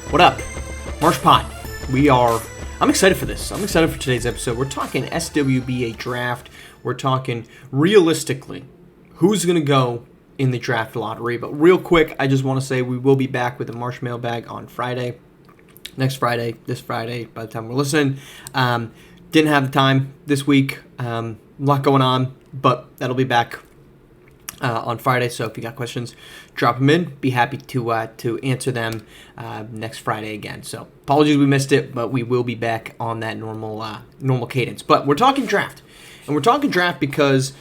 What up? Marsh Pod. I'm excited for this. I'm excited for today's episode. We're talking SWBA draft. We're talking realistically who's going to go in the draft lottery. But real quick, I just want to say we will be back with the Marsh mailbag on Friday. Next Friday, this Friday, by the time we're listening. Didn't have the time this week. A lot going on, but that'll be back on Friday. So if you got questions, drop them in. Be happy to answer them next Friday again. So apologies we missed it, but we will be back on that normal cadence. But we're talking draft, and we're talking draft because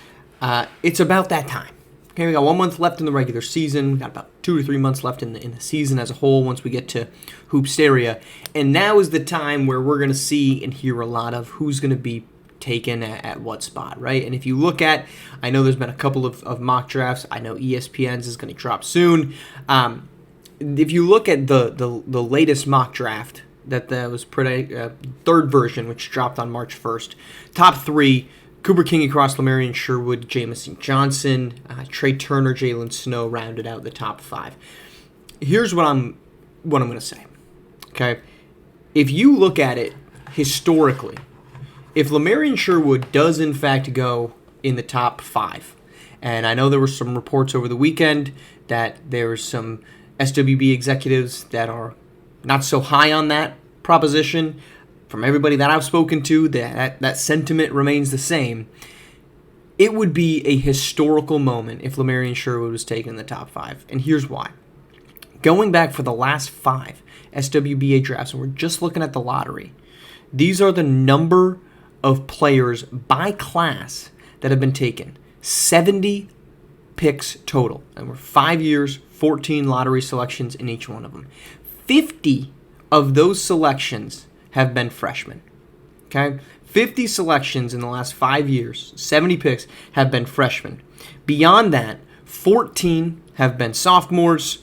it's about that time. Okay, we got 1 month left in the regular season. We got about 2 to 3 months left in the season as a whole once we get to Hoopsteria. And now is the time where we're going to see and hear a lot of who's going to be taken at what spot, right? And if you look at, I know there's been a couple of mock drafts. I know ESPN's is going to drop soon. If you look at the latest mock draft that was pretty third version, which dropped on March 1st, top three: Cooper King across Lamarian Sherwood, Jamison Johnson, Trey Turner, Jalen Snow rounded out the top five. Here's what I'm going to say. Okay, if you look at it historically, if Lamarian Sherwood does in fact go in the top five, and I know there were some reports over the weekend that there's some SWB executives that are not so high on that proposition. From everybody that I've spoken to, that sentiment remains the same. It would be a historical moment if Lamarian Sherwood was taken in the top five, and here's why. Going back for the last 5 SWBA drafts, and we're just looking at the lottery, these are the number of players by class that have been taken. 70 picks total, and we're 5 years, 14 lottery selections in each one of them. 50 of those selections have been freshmen. Okay? 50 selections in the last 5 years, 70 picks have been freshmen. Beyond that, 14 have been sophomores,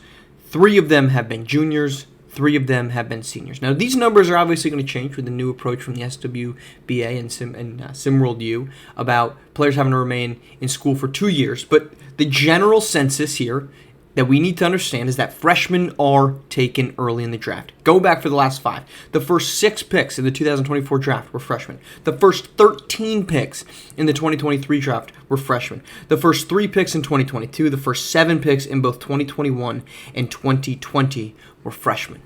3 of them have been juniors, 3 of them have been seniors. Now, these numbers are obviously going to change with the new approach from the SWBA and SimWorld U about players having to remain in school for 2 years. But the general census here that we need to understand is that freshmen are taken early in the draft. Go back for the last 5. The first 6 picks in the 2024 draft were freshmen. The first 13 picks in the 2023 draft were freshmen. The first 3 picks in 2022, the first 7 picks in both 2021 and 2020 were freshmen.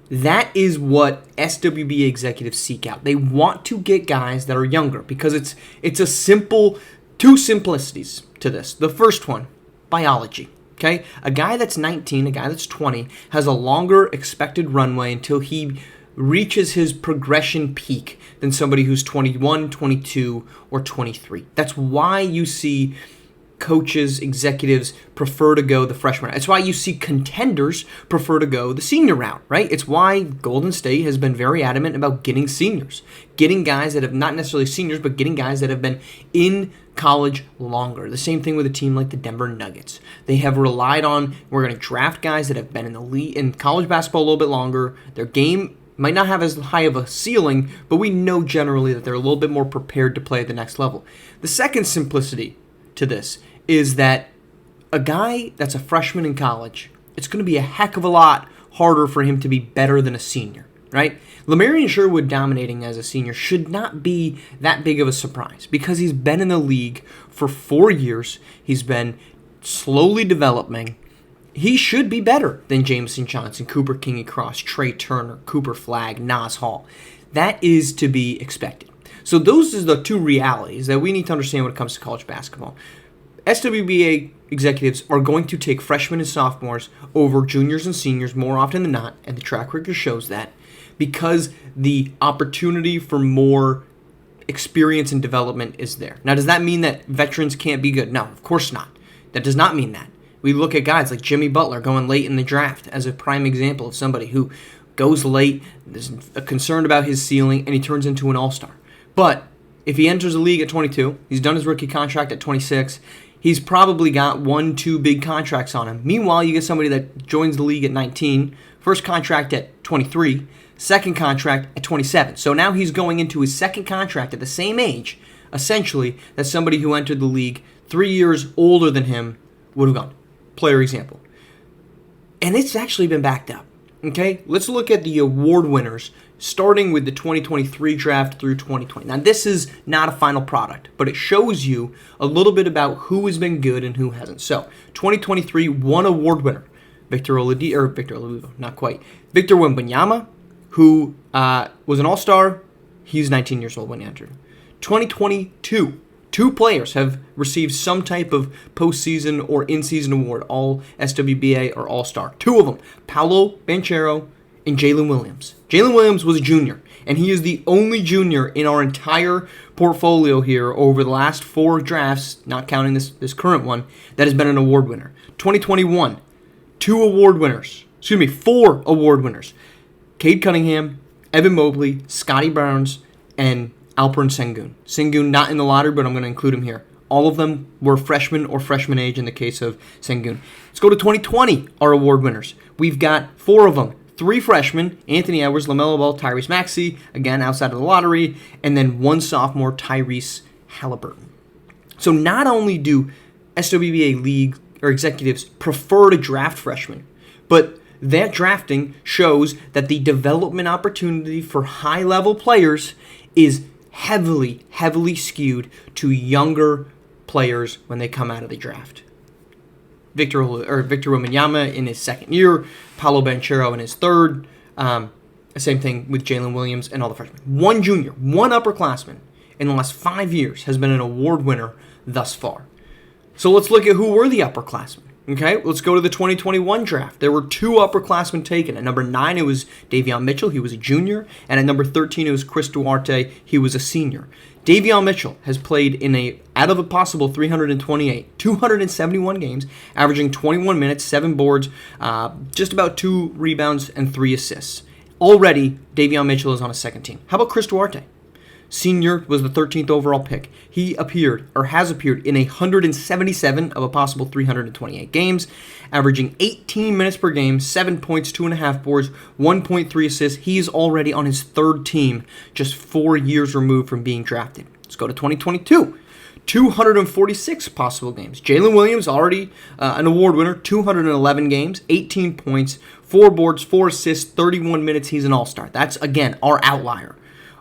That is what SWB executives seek out. They want to get guys that are younger because it's a simple, 2 simplicities to this. The first one, biology. Okay, a guy that's 19, a guy that's 20, has a longer expected runway until he reaches his progression peak than somebody who's 21, 22, or 23. That's why you see coaches, executives prefer to go the freshman route. It's why you see contenders prefer to go the senior route, right? It's why Golden State has been very adamant about getting seniors, getting guys that have not necessarily seniors, but getting guys that have been in college longer. The same thing with a team like the Denver Nuggets. They have relied on, we're going to draft guys that have been in the league, in college basketball a little bit longer. Their game might not have as high of a ceiling, but we know generally that they're a little bit more prepared to play at the next level. The second simplicity to this is that a guy that's a freshman in college, it's going to be a heck of a lot harder for him to be better than a senior, right? Lamarian Sherwood dominating as a senior should not be that big of a surprise because he's been in the league for 4 years. He's been slowly developing. He should be better than Jamison Johnson, Cooper King across, Trey Turner, Cooper Flagg, Nas Hall. That is to be expected. So those are the 2 realities that we need to understand when it comes to college basketball. SWBA executives are going to take freshmen and sophomores over juniors and seniors more often than not, and the track record shows that, because the opportunity for more experience and development is there. Now, does that mean that veterans can't be good? No, of course not. That does not mean that. We look at guys like Jimmy Butler going late in the draft as a prime example of somebody who goes late, is concerned about his ceiling, and he turns into an all-star. But if he enters the league at 22, he's done his rookie contract at 26, he's probably got 1-2 big contracts on him. Meanwhile, you get somebody that joins the league at 19, first contract at 23, second contract at 27. So now he's going into his second contract at the same age, essentially, that somebody who entered the league 3 years older than him would have gone. Player example. And it's actually been backed up. Okay, let's look at the award winners, starting with the 2023 draft through 2020. Now, this is not a final product, but it shows you a little bit about who has been good and who hasn't. So, 2023, one award winner, Victor Oladipo, not quite. Victor Wembanyama, who was an all-star. He's 19 years old when he entered. 2022, two players have received some type of postseason or in-season award, all SWBA or all-star. Two of them, Paolo Banchero and Jalen Williams. Jalen Williams was a junior, and he is the only junior in our entire portfolio here over the last 4 drafts, not counting this current one, that has been an award winner. 2021, 4 award winners. Cade Cunningham, Evan Mobley, Scotty Barnes, and Alperen Sengun. Sengun not in the lottery, but I'm going to include him here. All of them were freshmen or freshman age in the case of Sengun. Let's go to 2020, our award winners. We've got 4 of them. 3 freshmen, Anthony Edwards, LaMelo Ball, Tyrese Maxey, again outside of the lottery, and then 1 sophomore, Tyrese Halliburton. So not only do SWBA league or executives prefer to draft freshmen, but that drafting shows that the development opportunity for high-level players is heavily skewed to younger players when they come out of the draft. Victor Wembanyama in his 2nd year, Paolo Banchero in his 3rd. Same thing with Jalen Williams and all the freshmen. 1 junior, 1 upperclassman in the last 5 years has been an award winner thus far. So let's look at who were the upperclassmen. Okay, let's go to the 2021 draft. There were 2 upperclassmen taken. At number 9, it was Davion Mitchell. He was a junior. And at number 13, it was Chris Duarte. He was a senior. Davion Mitchell has played out of a possible 328, 271 games, averaging 21 minutes, 7 boards, just about 2 rebounds, and 3 assists. Already, Davion Mitchell is on a 2nd team. How about Chris Duarte? Senior was the 13th overall pick. He has appeared in 177 of a possible 328 games, averaging 18 minutes per game, 7 points, 2.5 boards, 1.3 assists. He is already on his 3rd team, just 4 years removed from being drafted. Let's go to 2022. 246 possible games. Jalen Williams, already an award winner, 211 games, 18 points, 4 boards, 4 assists, 31 minutes. He's an all-star. That's, again, our outlier.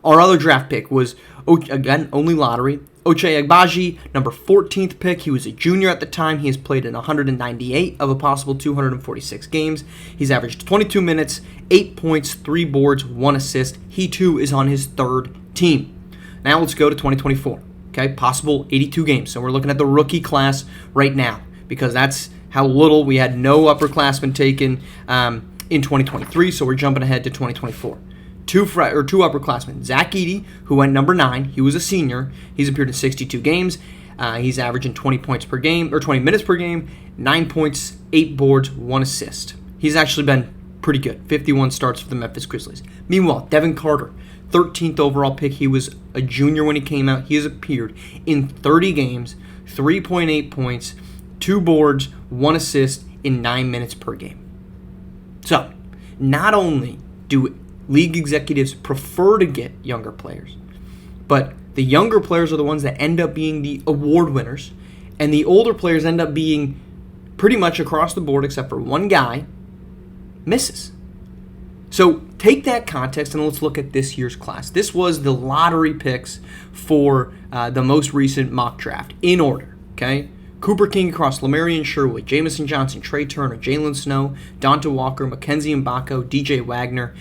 Our other draft pick was, again, only lottery, Ochai Agbaji, number 14th pick. He was a junior at the time. He has played in 198 of a possible 246 games. He's averaged 22 minutes, 8 points, 3 boards, 1 assist. He, too, is on his 3rd team. Now let's go to 2024. Okay, possible 82 games. So we're looking at the rookie class right now because that's how little we had no upperclassmen taken in 2023. So we're jumping ahead to 2024. 2 upperclassmen. Zach Edey, who went number 9. He was a senior. He's appeared in 62 games. He's averaging 20 points per game, or 20 minutes per game, 9 points, 8 boards, 1 assist. He's actually been pretty good. 51 starts for the Memphis Grizzlies. Meanwhile, Devin Carter, 13th overall pick. He was a junior when he came out. He has appeared in 30 games, 3.8 points, 2 boards, 1 assist in 9 minutes per game. So, not only do league executives prefer to get younger players, but the younger players are the ones that end up being the award winners, and the older players end up being pretty much across the board, except for one guy, misses. So take that context and let's look at this year's class. This was the lottery picks for the most recent mock draft in order, okay? Cooper King across Lamarian Sherwood, Jamison Johnson, Trey Turner, Jalen Snow, Donta Walker, Mackenzie Mbako, DJ Wagner,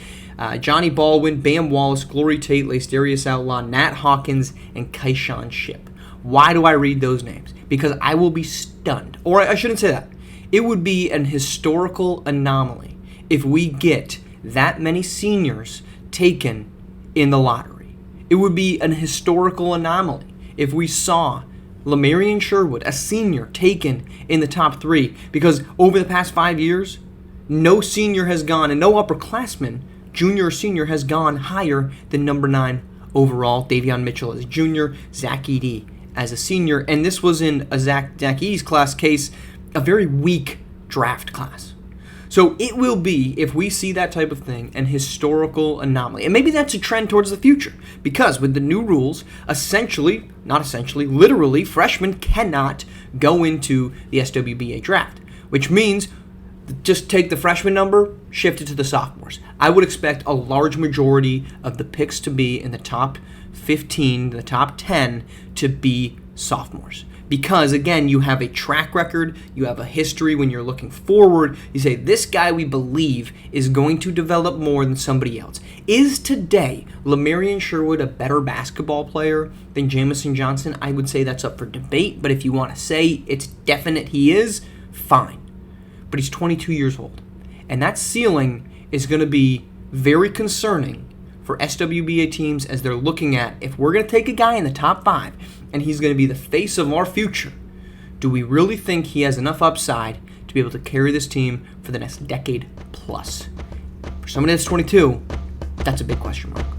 Johnny Baldwin, Bam Wallace, Glory Tate, Lacedarius Outlaw, Nat Hawkins, and Kaishan Ship. Why do I read those names? Because I will be stunned. Or I shouldn't say that. It would be an historical anomaly if we get that many seniors taken in the lottery. It would be an historical anomaly if we saw Lamarian Sherwood, a senior, taken in the top 3, because over the past 5 years, no senior has gone, and no upperclassman, junior or senior, has gone higher than number 9 overall. Davion Mitchell as a junior, Zach Edey as a senior, and this was in a Zach Edey's class case, a very weak draft class. So it will be, if we see that type of thing, an historical anomaly. And maybe that's a trend towards the future, because with the new rules, literally, freshmen cannot go into the SWBA draft, which means Just take the freshman number, shift it to the sophomores. I would expect a large majority of the picks to be in the top 15, the top 10 to be sophomores. Because, again, you have a track record, you have a history when you're looking forward. You say, this guy we believe is going to develop more than somebody else. Is today Lamarian Sherwood a better basketball player than Jamison Johnson? I would say that's up for debate, but if you want to say it's definite he is, fine. But he's 22 years old. And that ceiling is going to be very concerning for SWBA teams as they're looking at, if we're going to take a guy in the top 5 and he's going to be the face of our future, do we really think he has enough upside to be able to carry this team for the next decade plus? For somebody that's 22, that's a big question mark.